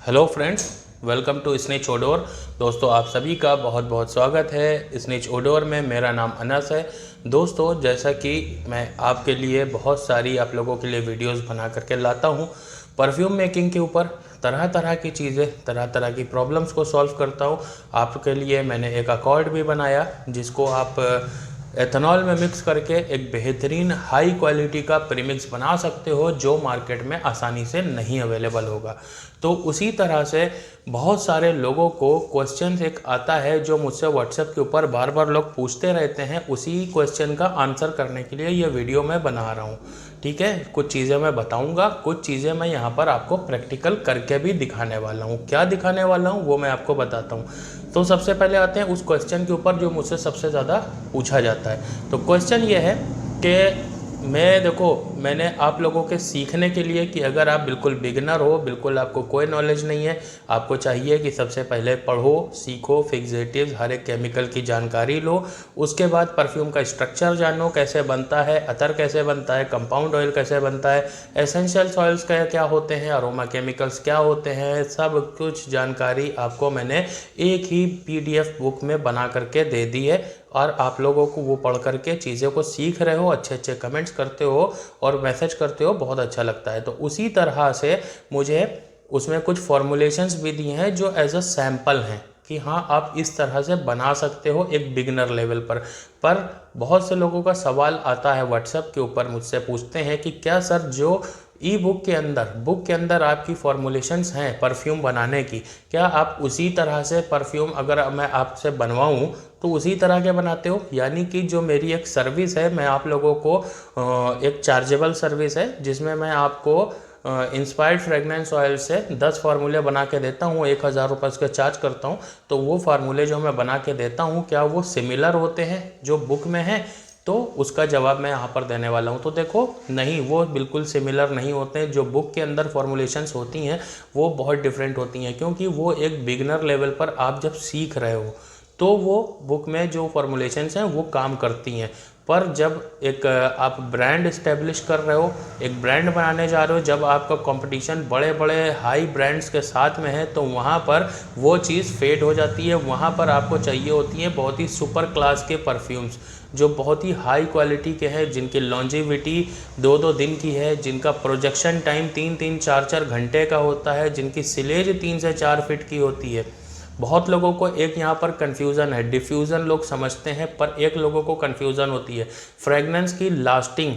Hello friends, welcome to snatch odour. दोस्तों, आप सभी का बहुत बहुत स्वागत है स्नेच ओडोर में। मेरा नाम अनस है। दोस्तों, जैसा कि मैं आपके लिए बहुत सारी आप लोगों के लिए वीडियोस बना करके लाता हूं परफ्यूम मेकिंग के ऊपर, तरह तरह की चीज़ें, तरह तरह की प्रॉब्लम्स को सॉल्व करता हूं। आपके लिए मैंने एक अकॉर्ड भी बनाया जिसको आप एथेनॉल में मिक्स करके एक बेहतरीन हाई क्वालिटी का प्रीमिक्स बना सकते हो जो मार्केट में आसानी से नहीं अवेलेबल होगा। तो उसी तरह से बहुत सारे लोगों को क्वेश्चन एक आता है जो मुझसे व्हाट्सएप के ऊपर बार बार लोग पूछते रहते हैं। उसी क्वेश्चन का आंसर करने के लिए ये वीडियो मैं बना रहा हूँ। ठीक है, कुछ चीज़ें मैं बताऊंगा, कुछ चीज़ें मैं यहाँ पर आपको प्रैक्टिकल करके भी दिखाने वाला हूँ। क्या दिखाने वाला हूँ वो मैं आपको बताता हूँ। तो सबसे पहले आते हैं उस क्वेश्चन के ऊपर जो मुझसे सबसे ज़्यादा पूछा जाता है। तो क्वेश्चन ये है कि मैंने आप लोगों के सीखने के लिए कि अगर आप बिल्कुल बिगिनर हो, बिल्कुल आपको कोई नॉलेज नहीं है, आपको चाहिए कि सबसे पहले पढ़ो, सीखो, फिक्सेटिव्स, हर एक केमिकल की जानकारी लो, उसके बाद परफ्यूम का स्ट्रक्चर जानो, कैसे बनता है, अतर कैसे बनता है, कंपाउंड ऑयल कैसे बनता है, एसेंशियल ऑयल्स क्या क्या होते हैं, अरोमा केमिकल्स क्या होते हैं, सब कुछ जानकारी आपको मैंने एक ही PDF बुक में बना करके दे दी है। और आप लोगों को वो पढ़ करके चीज़ों को सीख रहे हो, अच्छे अच्छे कमेंट्स करते हो और मैसेज करते हो, बहुत अच्छा लगता है। तो उसी तरह से मुझे उसमें कुछ फॉर्मुलेशंस भी दिए हैं जो एज अ सैम्पल हैं कि हाँ, आप इस तरह से बना सकते हो एक बिगनर लेवल पर बहुत से लोगों का सवाल आता है व्हाट्सएप के ऊपर, मुझसे पूछते हैं कि क्या सर, जो बुक के अंदर आपकी फॉर्मुलेशंस हैं परफ्यूम बनाने की, क्या आप उसी तरह से परफ्यूम अगर मैं आपसे बनवाऊं तो उसी तरह के बनाते हो? यानी कि जो मेरी एक सर्विस है, मैं आप लोगों को एक चार्जेबल सर्विस है जिसमें मैं आपको इंस्पायर्ड फ्रेगनेंस ऑयल से 10 फार्मूले बना के देता हूँ, 1000 रुपये उसके चार्ज करता हूँ। तो वो फार्मूले जो मैं बना के देता हूँ, क्या वो सिमिलर होते हैं जो बुक में है? तो उसका जवाब मैं यहाँ पर देने वाला हूँ। तो देखो, नहीं, वो बिल्कुल सिमिलर नहीं होते हैं। जो बुक के अंदर फॉर्मुलेशंस होती हैं वो बहुत डिफरेंट होती हैं, क्योंकि वो एक बिगनर लेवल पर आप जब सीख रहे हो तो वो बुक में जो फॉर्मुलेशंस हैं वो काम करती हैं। पर जब एक आप ब्रांड इस्टेब्लिश कर रहे हो, एक ब्रांड बनाने जा रहे हो, जब आपका कंपटीशन बड़े बड़े हाई ब्रांड्स के साथ में है, तो वहाँ पर वो चीज़ फेड हो जाती है। वहाँ पर आपको चाहिए होती है बहुत ही सुपर क्लास के परफ्यूम्स जो बहुत ही हाई क्वालिटी के हैं, जिनकी लॉन्जिविटी 2-2 दिन की है, जिनका प्रोजेक्शन टाइम 3-3 4-4 घंटे का होता है, जिनकी सिलेज 3 से 4 फीट की होती है। बहुत लोगों को एक यहाँ पर कन्फ्यूज़न है, डिफ्यूज़न लोग समझते हैं, पर एक लोगों को कन्फ्यूज़न होती है। फ्रेगनेंस की लास्टिंग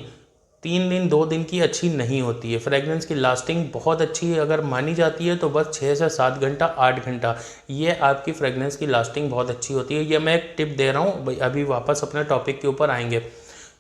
3 दिन 2 दिन की अच्छी नहीं होती है। फ्रेगनेंस की लास्टिंग बहुत अच्छी अगर मानी जाती है तो बस 6 से 7 घंटा, 8 घंटा, ये आपकी फ्रेगनेंस की लास्टिंग बहुत अच्छी होती है। ये मैं एक टिप दे रहा हूँ। अभी वापस अपने टॉपिक के ऊपर आएंगे।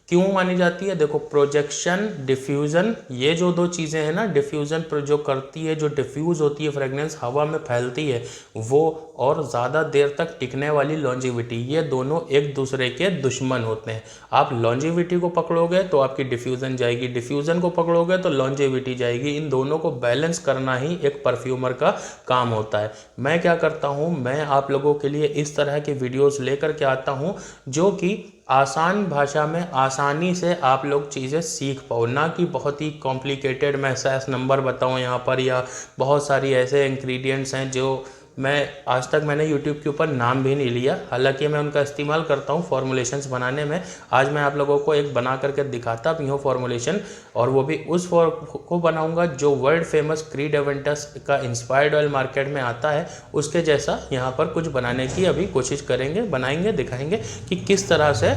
क्यों मानी जाती है? देखो, प्रोजेक्शन, डिफ्यूज़न, ये जो दो चीज़ें हैं ना, डिफ्यूज़न जो करती है, जो डिफ्यूज़ होती है फ्रेगनेंस, हवा में फैलती है वो, और ज़्यादा देर तक टिकने वाली लॉन्जिविटी, ये दोनों एक दूसरे के दुश्मन होते हैं। आप लॉन्जिविटी को पकड़ोगे तो आपकी डिफ्यूज़न जाएगी, डिफ्यूज़न को पकड़ोगे तो लॉन्जिविटी जाएगी। इन दोनों को बैलेंस करना ही एक परफ्यूमर का काम होता है। मैं क्या करता हूँ, मैं आप लोगों के लिए इस तरह के वीडियोज़ लेकर के आता हूँ जो कि आसान भाषा में आसानी से आप लोग चीज़ें सीख पाओ, ना कि बहुत ही कॉम्प्लिकेटेड मैं SAS नंबर बताऊँ यहाँ पर, या बहुत सारी ऐसे इंग्रेडिएंट्स हैं जो मैंने YouTube के ऊपर नाम भी नहीं लिया, हालांकि मैं उनका इस्तेमाल करता हूँ फॉर्मुलेशंस बनाने में। आज मैं आप लोगों को एक बना करके दिखाता भी हूँ फॉर्मुलेशन, और वो भी उस को बनाऊंगा जो वर्ल्ड फेमस क्रीड एवेंटस का इंस्पायर्ड ऑयल मार्केट में आता है, उसके जैसा यहाँ पर कुछ बनाने की अभी कोशिश करेंगे, बनाएंगे, दिखाएंगे कि किस तरह से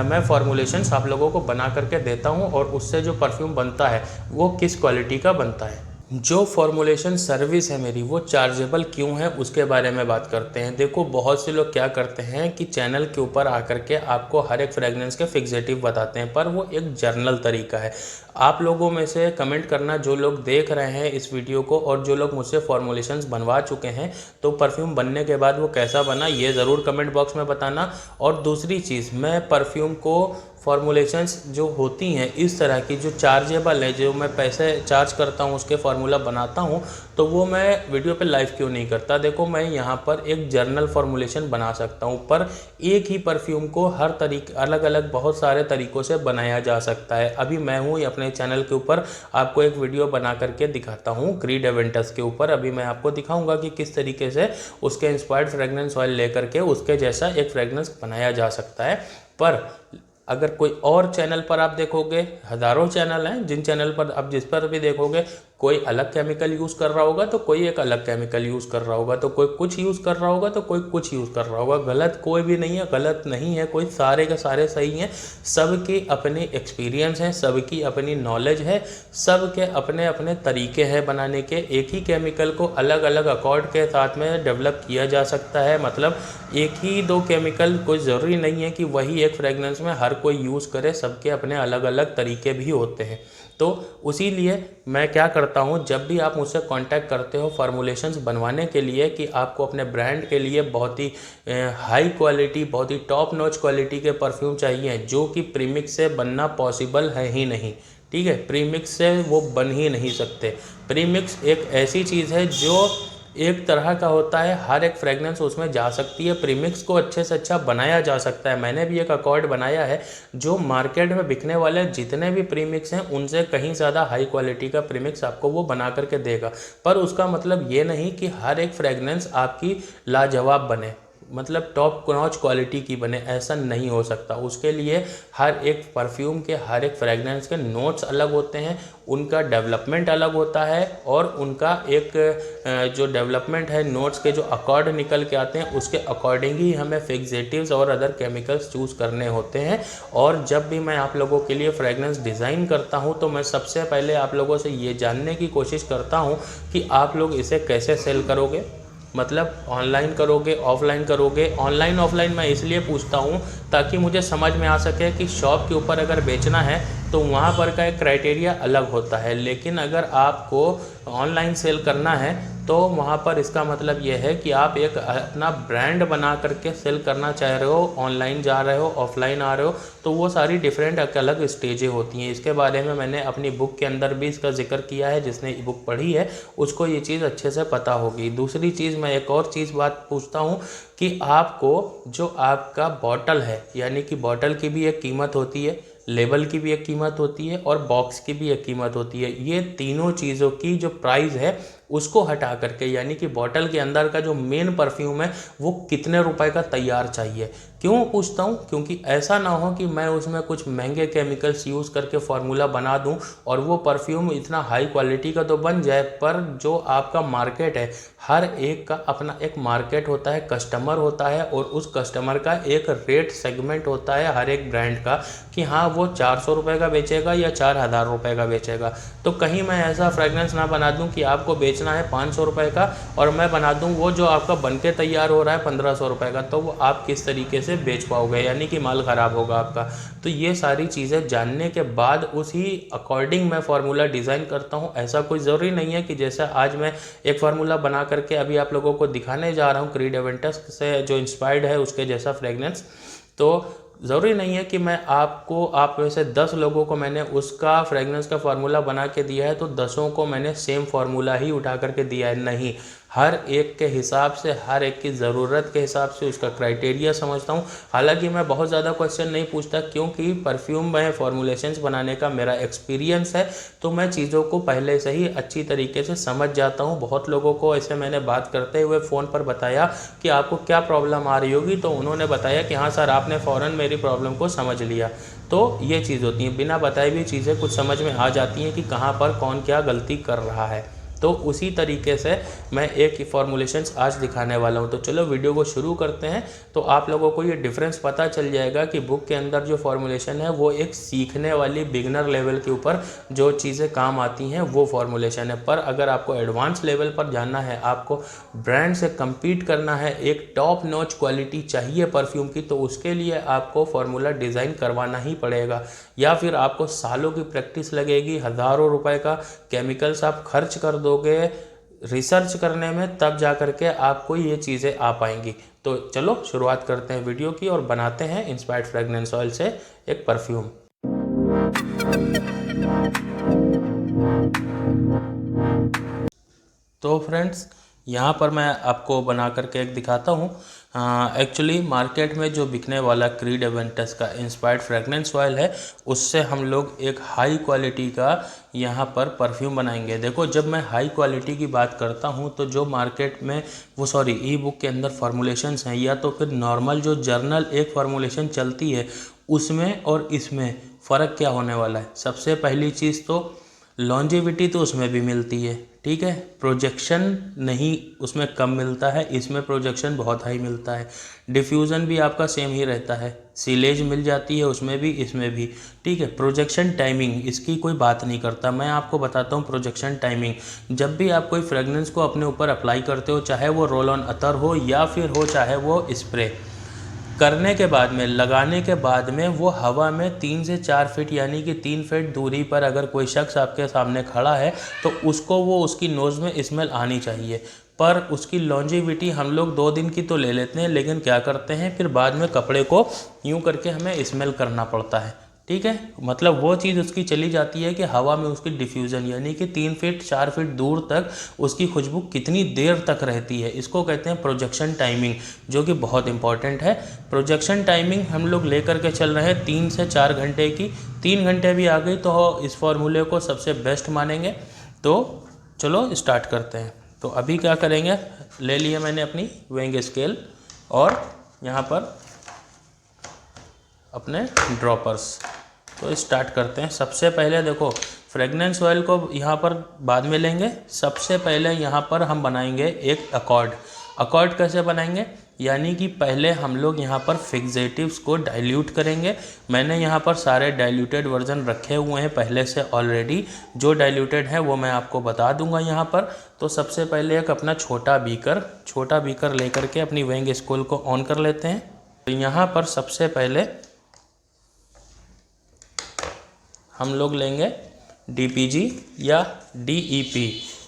मैं फॉर्मुलेशंस आप लोगों को बना करके देता हूँ और उससे जो परफ्यूम बनता है वो किस क्वालिटी का बनता है। जो फॉर्मुलेशन सर्विस है मेरी, वो चार्जेबल क्यों है उसके बारे में बात करते हैं। देखो, बहुत से लोग क्या करते हैं कि चैनल के ऊपर आकर के आपको हर एक फ्रेगनेंस के फिक्सेटिव बताते हैं, पर वो एक जर्नल तरीका है। आप लोगों में से कमेंट करना, जो लोग देख रहे हैं इस वीडियो को और जो लोग मुझसे फॉर्मुलेशंस बनवा चुके हैं, तो परफ्यूम बनने के बाद वो कैसा बना ये ज़रूर कमेंट बॉक्स में बताना। और दूसरी चीज़, मैं परफ्यूम को फॉर्मुलेशंस जो होती हैं इस तरह की जो चार्जेबल है, जो मैं पैसे चार्ज करता हूँ उसके फार्मूला बनाता हूँ, तो वो मैं वीडियो पे लाइव क्यों नहीं करता। देखो मैं यहाँ पर एक जर्नल फॉर्मुलेशन बना सकता हूँ, पर एक ही परफ्यूम को हर तरीके अलग अलग बहुत सारे तरीक़ों से बनाया जा सकता है। अभी मैं हूँ अपने चैनल के ऊपर आपको एक वीडियो बना करके दिखाता हूँ क्रीड एवेंटस के ऊपर। अभी मैं आपको दिखाऊंगा कि किस तरीके से उसके इंस्पायर्ड फ्रेगनेंस ऑयल लेकर के उसके जैसा एक फ्रेगनेंस बनाया जा सकता है। पर अगर कोई और चैनल पर आप देखोगे, हज़ारों चैनल हैं जिन चैनल पर आप जिस पर भी देखोगे, कोई अलग केमिकल यूज़ कर रहा होगा तो कोई एक अलग केमिकल यूज़ कर रहा होगा, तो कोई कुछ यूज़ कर रहा होगा तो कोई कुछ यूज़ कर रहा होगा। गलत कोई भी नहीं है, गलत नहीं है कोई, सारे के सारे सही हैं। सबकी अपनी एक्सपीरियंस है, सबकी अपनी नॉलेज है, सबके अपने अपने तरीके हैं बनाने के। एक ही केमिकल को अलग अलग अकॉर्ड के साथ में डेवलप किया जा सकता है। मतलब एक ही दो केमिकल, कोई ज़रूरी नहीं है कि वही एक फ्रेगनेंस में हर कोई यूज़ करे, सबके अपने अलग अलग तरीके भी होते हैं। तो उसी लिए मैं क्या करता हूँ, जब भी आप मुझसे कांटेक्ट करते हो फार्मूलेशंस बनवाने के लिए कि आपको अपने ब्रांड के लिए बहुत ही हाई क्वालिटी, बहुत ही टॉप नॉच क्वालिटी के परफ्यूम चाहिए जो कि प्रीमिक्स से बनना पॉसिबल है ही नहीं, ठीक है, प्रीमिक्स से वो बन ही नहीं सकते। प्रीमिक्स एक ऐसी चीज़ है जो एक तरह का होता है, हर एक फ्रेगनेंस उसमें जा सकती है। प्रीमिक्स को अच्छे से अच्छा बनाया जा सकता है। मैंने भी एक अकॉर्ड बनाया है जो मार्केट में बिकने वाले जितने भी प्रीमिक्स हैं उनसे कहीं ज़्यादा हाई क्वालिटी का प्रीमिक्स आपको वो बना करके देगा। पर उसका मतलब ये नहीं कि हर एक फ्रेगनेंस आपकी लाजवाब बने, मतलब टॉप नॉच क्वालिटी की बने, ऐसा नहीं हो सकता। उसके लिए हर एक परफ्यूम के, हर एक फ्रेगनेंस के नोट्स अलग होते हैं, उनका डेवलपमेंट अलग होता है, और उनका एक जो डेवलपमेंट है, नोट्स के जो अकॉर्ड निकल के आते हैं उसके अकॉर्डिंग ही हमें फिक्सेटिव्स और अदर केमिकल्स चूज़ करने होते हैं। और जब भी मैं आप लोगों के लिए फ्रेगनेंस डिज़ाइन करता हूं तो मैं सबसे पहले आप लोगों से ये जानने की कोशिश करता हूं कि आप लोग इसे कैसे सेल करोगे, मतलब ऑनलाइन करोगे, ऑफलाइन करोगे। ऑनलाइन ऑफलाइन मैं इसलिए पूछता हूँ ताकि मुझे समझ में आ सके कि शॉप के ऊपर अगर बेचना है तो वहाँ पर का एक क्राइटेरिया अलग होता है, लेकिन अगर आपको ऑनलाइन सेल करना है तो वहाँ पर इसका मतलब ये है कि आप एक अपना ब्रांड बना करके सेल करना चाह रहे हो, ऑनलाइन जा रहे हो, ऑफलाइन आ रहे हो, तो वो सारी डिफरेंट अलग स्टेजें होती हैं। इसके बारे में मैंने अपनी बुक के अंदर भी इसका जिक्र किया है, जिसने ई बुक पढ़ी है उसको ये चीज़ अच्छे से पता होगी। दूसरी चीज़, मैं एक और चीज़ बात पूछता हूँ कि आपको जो आपका बॉटल है, यानी कि बॉटल की भी एक कीमत होती है, लेबल की भी एक कीमत होती है और बॉक्स की भी एक कीमत होती है। ये तीनों चीज़ों की जो प्राइस है उसको हटा करके, यानी कि बॉटल के अंदर का जो मेन परफ्यूम है वो कितने रुपए का तैयार चाहिए। क्यों पूछता हूँ, क्योंकि ऐसा ना हो कि मैं उसमें कुछ महंगे केमिकल्स यूज़ करके फार्मूला बना दूँ और वो परफ्यूम इतना हाई क्वालिटी का तो बन जाए, पर जो आपका मार्केट है, हर एक का अपना एक मार्केट होता है, कस्टमर होता है, और उस कस्टमर का एक रेट सेगमेंट होता है हर एक ब्रांड का कि हाँ वो 400 रुपये का बेचेगा या 4000 रुपये का बेचेगा। तो कहीं मैं ऐसा फ्रेगनेंस ना बना दूं कि आपको बेचना है 500 रुपये का और मैं बना दूं वो जो आपका बनके तैयार हो रहा है 1500 रुपये का, तो वो आप किस तरीके से बेच पाओगे, यानी कि माल ख़राब होगा आपका। तो ये सारी चीज़ें जानने के बाद उसी अकॉर्डिंग मैं फार्मूला डिज़ाइन करता हूँ। ऐसा कोई ज़रूरी नहीं है कि जैसा आज मैं एक फार्मूला बना करके अभी आप लोगों को दिखाने जा रहा हूँ क्रीड एवेंटस से जो इंस्पायर्ड है उसके जैसा फ्रेगनेंस, तो ज़रूरी नहीं है कि मैं आपको, आप में से 10 लोगों को मैंने उसका फ्रेगनेंस का फार्मूला बना के दिया है तो 10 को मैंने सेम फार्मूला ही उठा करके दिया है। नहीं, हर एक के हिसाब से, हर एक की ज़रूरत के हिसाब से उसका क्राइटेरिया समझता हूँ। हालांकि मैं बहुत ज़्यादा क्वेश्चन नहीं पूछता, क्योंकि परफ्यूम में फॉर्मुलेशंस बनाने का मेरा एक्सपीरियंस है, तो मैं चीज़ों को पहले से ही अच्छी तरीके से समझ जाता हूँ। बहुत लोगों को ऐसे मैंने बात करते हुए फ़ोन पर बताया कि आपको क्या प्रॉब्लम आ रही होगी, तो उन्होंने बताया कि हाँ सर, आपने फ़ौरन मेरी प्रॉब्लम को समझ लिया। तो ये चीज़ होती है, बिना बताए भी चीज़ें कुछ समझ में आ जाती हैं कि कहाँ पर कौन क्या गलती कर रहा है। तो उसी तरीके से मैं एक फॉर्मुलेशंस आज दिखाने वाला हूं। तो चलो वीडियो को शुरू करते हैं, तो आप लोगों को ये डिफरेंस पता चल जाएगा कि बुक के अंदर जो फॉर्मुलेशन है वो एक सीखने वाली बिगनर लेवल के ऊपर जो चीज़ें काम आती हैं वो फॉर्मुलेशन है। पर अगर आपको एडवांस लेवल पर जानना है, आपको ब्रांड से कम्पीट करना है, एक टॉप नॉच क्वालिटी चाहिए परफ्यूम की, तो उसके लिए आपको फार्मूला डिज़ाइन करवाना ही पड़ेगा, या फिर आपको सालों की प्रैक्टिस लगेगी, हज़ारों रुपए का केमिकल्स आप खर्च कर दोगे, रिसर्च करने में, तब जा कर के आपको ये चीज़ें आ पाएंगी। तो चलो शुरुआत करते हैं वीडियो की और बनाते हैं इंस्पायर्ड फ्रेगनेंस ऑयल से एक परफ्यूम। तो फ्रेंड्स, यहाँ पर मैं आपको बना करके एक दिखाता हूँ। एक्चुअली मार्केट में जो बिकने वाला क्रीड एवेंटस का इंस्पायर्ड फ्रेगनेंस ऑयल है, उससे हम लोग एक हाई क्वालिटी का यहाँ पर परफ्यूम बनाएंगे। देखो, जब मैं हाई क्वालिटी की बात करता हूँ तो जो मार्केट में ई बुक के अंदर फार्मूलेशंस हैं, या तो फिर नॉर्मल जो जर्नल एक फार्मूलेशन चलती है, उसमें और इसमें फ़र्क क्या होने वाला है। सबसे पहली चीज़ तो लॉन्जेविटी तो उसमें भी मिलती है, ठीक है। प्रोजेक्शन नहीं उसमें कम मिलता है, इसमें प्रोजेक्शन बहुत हाई मिलता है। डिफ्यूज़न भी आपका सेम ही रहता है, सीलेज मिल जाती है उसमें भी, इसमें भी, ठीक है। प्रोजेक्शन टाइमिंग इसकी कोई बात नहीं करता। मैं आपको बताता हूँ प्रोजेक्शन टाइमिंग। जब भी आप कोई फ्रेगनेंस को अपने ऊपर अप्लाई करते हो, चाहे वो रोल ऑन अतर हो या फिर हो चाहे वो स्प्रे, करने के बाद में, लगाने के बाद में, वो हवा में 3 से 4 फीट यानी कि 3 फीट दूरी पर अगर कोई शख्स आपके सामने खड़ा है तो उसको वो उसकी नोज़ में स्मेल आनी चाहिए। पर उसकी लॉन्जिविटी हम लोग 2 दिन की तो ले लेते हैं, लेकिन क्या करते हैं फिर बाद में कपड़े को यूं करके हमें स्मेल करना पड़ता है, ठीक है। मतलब वो चीज़ उसकी चली जाती है कि हवा में उसकी डिफ्यूज़न यानी कि 3 फीट 4 फीट दूर तक उसकी खुशबू कितनी देर तक रहती है, इसको कहते हैं प्रोजेक्शन टाइमिंग, जो कि बहुत इंपॉर्टेंट है। प्रोजेक्शन टाइमिंग हम लोग लेकर के चल रहे हैं 3 से 4 घंटे की। 3 घंटे भी आ गई तो इस फॉर्मूले को सबसे बेस्ट मानेंगे। तो चलो स्टार्ट करते हैं। तो अभी क्या करेंगे, ले लिया मैंने अपनी वेइंग स्केल और यहाँ पर अपने ड्रॉपर्स। तो स्टार्ट करते हैं। सबसे पहले देखो, फ्रेगनेंस ऑयल को यहाँ पर बाद में लेंगे। सबसे पहले यहाँ पर हम बनाएंगे एक अकॉर्ड। अकॉर्ड कैसे बनाएंगे, यानी कि पहले हम लोग यहाँ पर फिक्सेटिव्स को डाइल्यूट करेंगे। मैंने यहाँ पर सारे डाइल्यूटेड वर्जन रखे हुए हैं पहले से ऑलरेडी। जो डाइल्यूटेड है वो मैं आपको बता दूंगा यहाँ पर। तो सबसे पहले एक अपना छोटा बीकर लेकर के अपनी वेइंग स्केल को ऑन कर लेते हैं। तो यहाँ पर सबसे पहले हम लोग लेंगे DPG या DEP।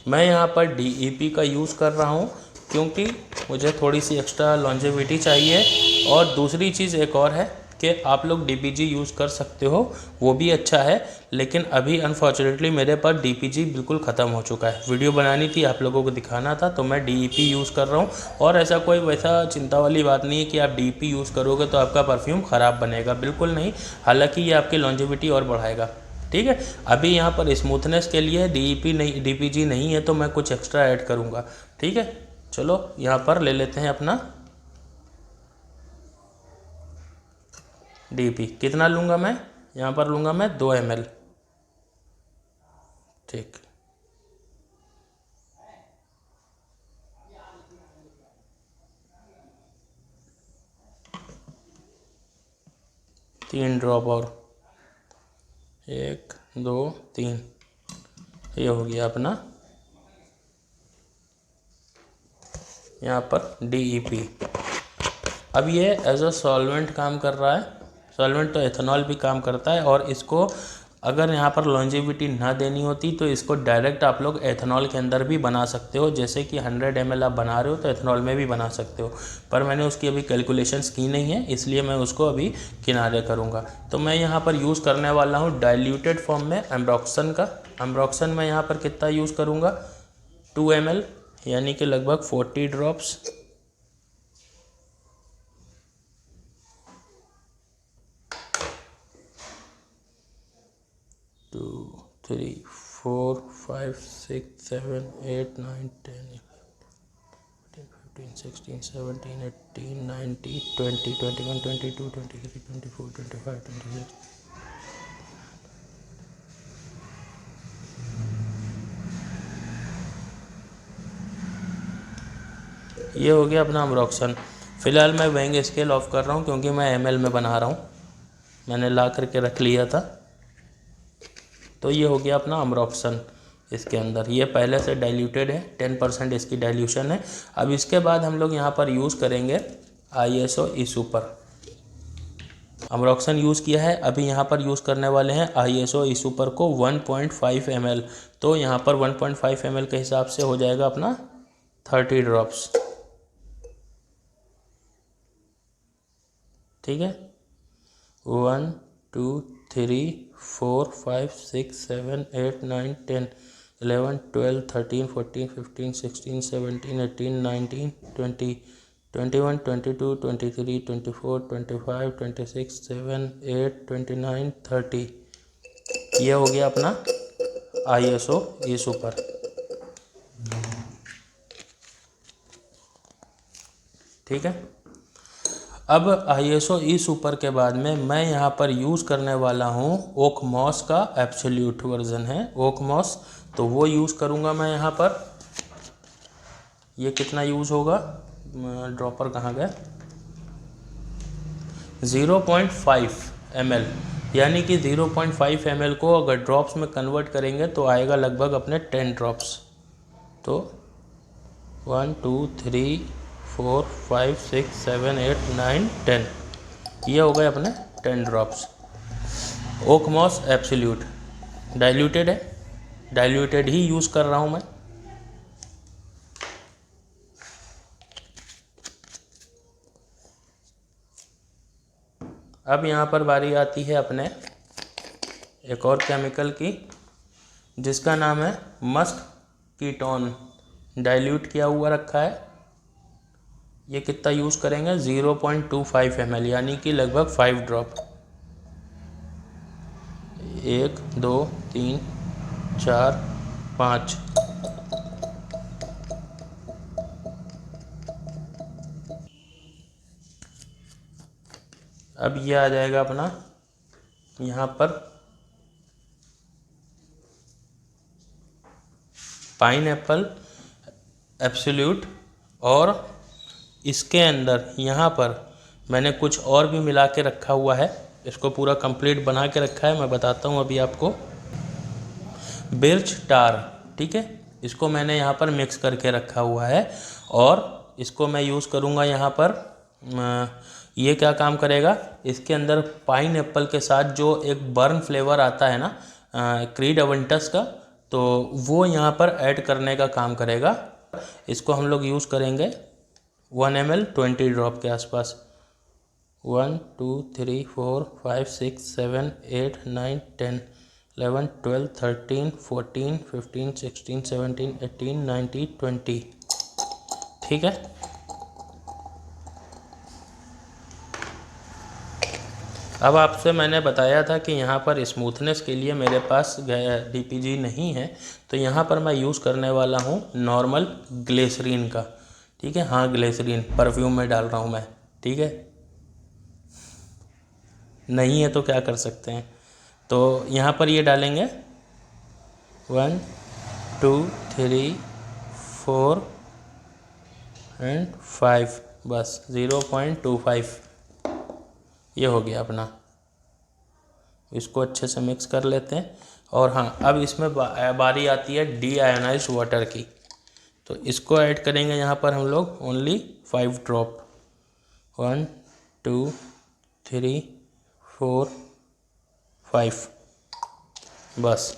मैं यहाँ पर DEP का यूज़ कर रहा हूँ क्योंकि मुझे थोड़ी सी एक्स्ट्रा लॉन्जेविटी चाहिए। और दूसरी चीज़ एक और है कि आप लोग DPG यूज़ कर सकते हो, वो भी अच्छा है। लेकिन अभी अनफॉर्चुनेटली मेरे पास DPG बिल्कुल ख़त्म हो चुका है। वीडियो बनानी थी, आप लोगों को दिखाना था, तो मैं DEP यूज़ कर रहा हूँ। और ऐसा कोई वैसा चिंता वाली बात नहीं है कि आप DEP यूज़ करोगे तो आपका परफ्यूम ख़राब बनेगा, बिल्कुल नहीं। हालांकि ये आपकी लॉन्जेविटी और बढ़ाएगा, ठीक है। अभी यहाँ पर स्मूथनेस के लिए DPG नहीं है, तो मैं कुछ एक्स्ट्रा ऐड करूँगा, ठीक है। चलो यहाँ पर ले लेते हैं अपना DEP। कितना लूँगा मैं, यहाँ पर लूँगा मैं 2 ml, ठीक। तीन ड्रॉप और 1 2 3, ये हो गया अपना यहाँ पर DEP। अब ये एज अ सॉल्वेंट काम कर रहा है। सॉल्वेंट तो एथेनॉल भी काम करता है। और इसको अगर यहाँ पर लॉन्जेविटी ना देनी होती तो इसको डायरेक्ट आप लोग एथेनॉल के अंदर भी बना सकते हो। जैसे कि 100 ml आप बना रहे हो तो एथेनॉल में भी बना सकते हो, पर मैंने उसकी अभी कैलकुलेशंस की नहीं है, इसलिए मैं उसको अभी किनारे करूँगा। तो मैं यहाँ पर यूज़ करने वाला हूँ डाइल्यूटेड फॉर्म में एम्ब्रॉक्सन का। एम्ब्रॉक्सन मैं यहाँ पर कितना यूज़ करूँगा, 2 ml, यानी कि लगभग 40 ड्रॉप्स। 2 3 4 5 6 7 8 9 10 15 16 17 18 19 20 21 22 23 24 25 26। ये हो गया अपना अम्ब्रॉक्सन। फ़िलहाल मैं वेइंग स्केल ऑफ कर रहा हूँ क्योंकि मैं ml में बना रहा हूँ, मैंने ला करके रख लिया था। तो ये हो गया अपना अम्ब्रॉक्सन। इसके अंदर ये पहले से डाइल्यूटेड है, 10% इसकी डाइल्यूशन है। अब इसके बाद हम लोग यहाँ पर यूज़ करेंगे ISO ई सुपर। अमरॉक्सन यूज़ किया है। अभी यहाँ पर यूज़ करने वाले हैं ISO ई सुपर को 1.5 ml। तो यहाँ पर 1.5 ml के हिसाब से हो जाएगा अपना 30 ड्रॉप्स। ठीक है, 1 2 3 4 5 6 7 8 9 10 11 12 13 14 15 16 17 18 19 20 21 22 23 24 25 26 7 8 29 30। ये हो गया अपना ISO ई सुपर। ठीक है, अब ISO ई सुपर के बाद में मैं यहाँ पर यूज़ करने वाला हूँ ओकमॉस का एब्सोल्यूट वर्जन है ओकमॉस, तो वो यूज़ करूँगा मैं यहाँ पर। ये कितना यूज़ होगा, ड्रॉपर कहाँ गया, 0.5 ml, यानी कि 0.5 ml को अगर ड्रॉप्स में कन्वर्ट करेंगे तो आएगा लगभग अपने 10 ड्रॉप्स। तो 1 2 3 4 5 6 7 8 9 10, ये हो गए अपने 10 ड्रॉप्स। ओकमॉस एब्सोल्यूट डाइल्यूटेड है, डाइल्यूटेड ही यूज़ कर रहा हूँ मैं। अब यहाँ पर बारी आती है अपने एक और केमिकल की, जिसका नाम है मस्क कीटोन, डाइल्यूट किया हुआ रखा है। ये कितना यूज़ करेंगे, 0.25 ml, यानी कि लगभग 5 ड्रॉप। 1 2 3 4 5। अब ये आ जाएगा अपना यहाँ पर पाइनएप्पल एब्सोल्यूट, और इसके अंदर यहाँ पर मैंने कुछ और भी मिला के रखा हुआ है, इसको पूरा कंप्लीट बना के रखा है, मैं बताता हूँ अभी आपको। बिर्च टार, ठीक है, इसको मैंने यहाँ पर मिक्स करके रखा हुआ है, और इसको मैं यूज़ करूँगा यहाँ पर। ये क्या काम करेगा, इसके अंदर पाइनएप्पल के साथ जो एक बर्न फ्लेवर आता है ना क्रीड अवेंटस का, तो वो यहाँ पर ऐड करने का काम करेगा। इसको हम लोग यूज़ करेंगे 1 ml 20 ड्रॉप के आसपास। 1 2 3 4 5 6 7 8 9 10 11 12 13 14 15 16 17 18 19 20। ठीक है, अब आपसे मैंने बताया था कि यहाँ पर स्मूथनेस के लिए मेरे पास DPG नहीं है, तो यहाँ पर मैं यूज़ करने वाला हूँ नॉर्मल ग्लिसरीन का। ठीक है, हाँ ग्लिसरीन परफ्यूम में डाल रहा हूँ मैं। ठीक है, नहीं है तो क्या कर सकते हैं, तो यहाँ पर ये डालेंगे 1 2 3 4 एंड 5, बस 0.25। ये हो गया अपना, इसको अच्छे से मिक्स कर लेते हैं। और हाँ, अब इसमें बारी आती है डीआयोनाइज्ड वाटर की, तो इसको ऐड करेंगे यहाँ पर हम लोग ओनली 5 ड्रॉप। 1 2 3 4 5, बस।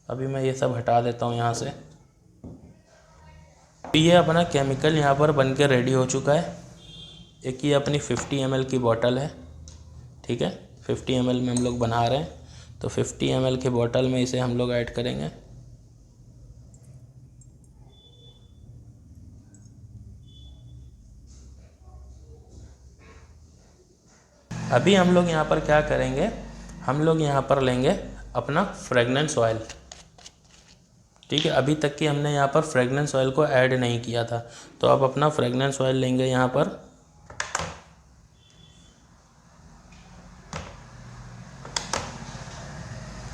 अभी मैं ये सब हटा देता हूँ यहाँ से। तो ये अपना केमिकल यहाँ पर बन के रेडी हो चुका है। एक ये अपनी 50 ml की बॉटल है। ठीक है, 50 ml में हम लोग बना रहे हैं, तो 50 ml के बॉटल में इसे हम लोग ऐड करेंगे। अभी हम लोग यहाँ पर क्या करेंगे, हम लोग यहाँ पर लेंगे अपना फ्रेगनेंस ऑयल। ठीक है, अभी तक कि हमने यहाँ पर फ्रेगनेंस ऑयल को ऐड नहीं किया था, तो अब अपना फ्रेगनेंस ऑयल लेंगे यहाँ पर।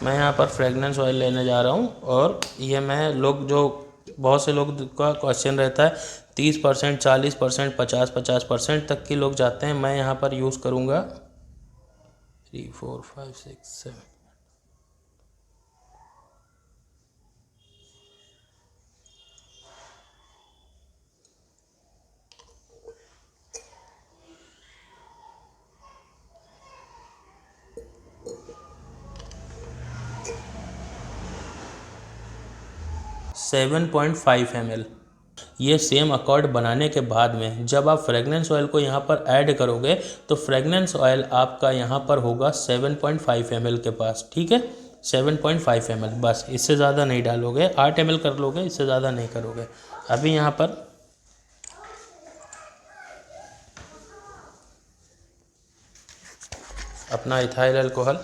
मैं यहाँ पर फ्रेगनेंस ऑयल लेने जा रहा हूँ, और ये मैं लोग जो बहुत से लोग का क्वेश्चन रहता है 30%, 40%, 50% तक के लोग जाते हैं। मैं यहाँ पर यूज़ करूँगा 3 4 5 6 7। 7.5 ml। ये सेम अकॉर्ड बनाने के बाद में जब आप फ्रेगनेंस ऑयल को यहाँ पर ऐड करोगे तो फ्रेगनेंस ऑयल आपका यहाँ पर होगा 7.5 ml के पास, ठीक है। 7.5 ml, बस इससे ज़्यादा नहीं डालोगे। 8 ml कर लोगे, इससे ज़्यादा नहीं करोगे। अभी यहाँ पर अपना इथाइल अल्कोहल,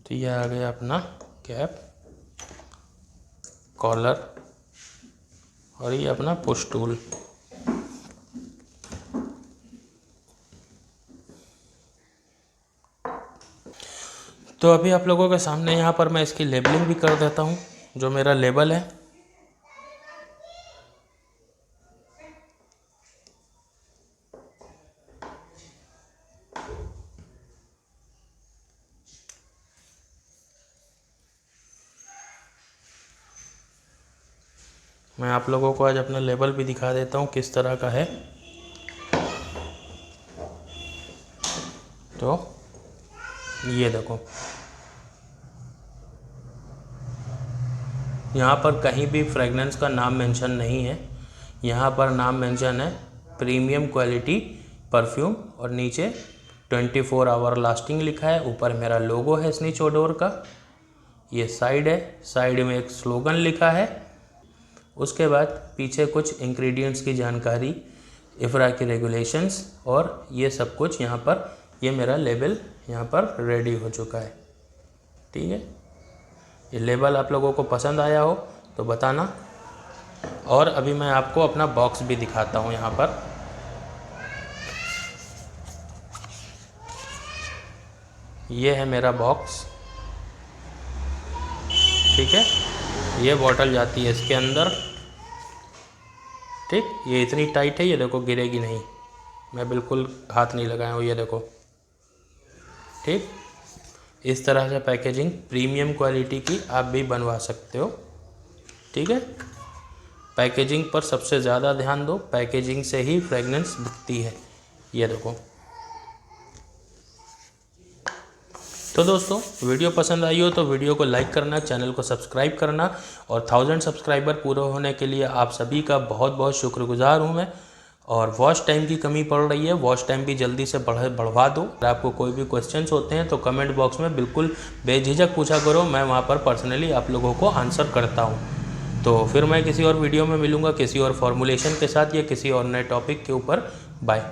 तो ये आ गया अपना कैप, कॉलर और ये अपना पुश टूल। तो अभी आप लोगों के सामने यहाँ पर मैं इसकी लेबलिंग भी कर देता हूँ। जो मेरा लेबल है, मैं आप लोगों को आज अपना लेबल भी दिखा देता हूँ किस तरह का है। तो ये देखो, यहाँ पर कहीं भी फ्रेगनेंस का नाम मेंशन नहीं है। यहाँ पर नाम मेंशन है प्रीमियम क्वालिटी परफ्यूम और नीचे 24 आवर लास्टिंग लिखा है। ऊपर मेरा लोगो है स्निच ओडोर का। ये साइड है, साइड में एक स्लोगन लिखा है। उसके बाद पीछे कुछ इंग्रेडिएंट्स की जानकारी, इफ्रा की रेगुलेशंस और ये सब कुछ यहाँ पर, ये मेरा लेबल यहाँ पर रेडी हो चुका है, ठीक है। ये लेबल आप लोगों को पसंद आया हो तो बताना। और अभी मैं आपको अपना बॉक्स भी दिखाता हूँ यहाँ पर। ये है मेरा बॉक्स, ठीक है। ये बॉटल जाती है इसके अंदर, ठीक। ये इतनी टाइट है, ये देखो गिरेगी नहीं। मैं बिल्कुल हाथ नहीं लगाया हूँ, ये देखो, ठीक। इस तरह से पैकेजिंग प्रीमियम क्वालिटी की आप भी बनवा सकते हो, ठीक है। पैकेजिंग पर सबसे ज़्यादा ध्यान दो, पैकेजिंग से ही फ्रेगनेंस दिखती है। ये देखो। तो दोस्तों, वीडियो पसंद आई हो तो वीडियो को लाइक करना, चैनल को सब्सक्राइब करना और 1000 सब्सक्राइबर पूरे होने के लिए आप सभी का बहुत बहुत शुक्रगुजार हूँ मैं। और वॉच टाइम की कमी पड़ रही है, वॉच टाइम भी जल्दी से बढ़वा दो। अगर आपको कोई भी क्वेश्चंस होते हैं तो कमेंट बॉक्स में बिल्कुल बेझिझक पूछा करो, मैं वहाँ पर पर्सनली आप लोगों को आंसर करता हूँ। तो फिर मैं किसी और वीडियो में मिलूँगा किसी और फॉर्मूलेशन के साथ या किसी और नए टॉपिक के ऊपर। बाय।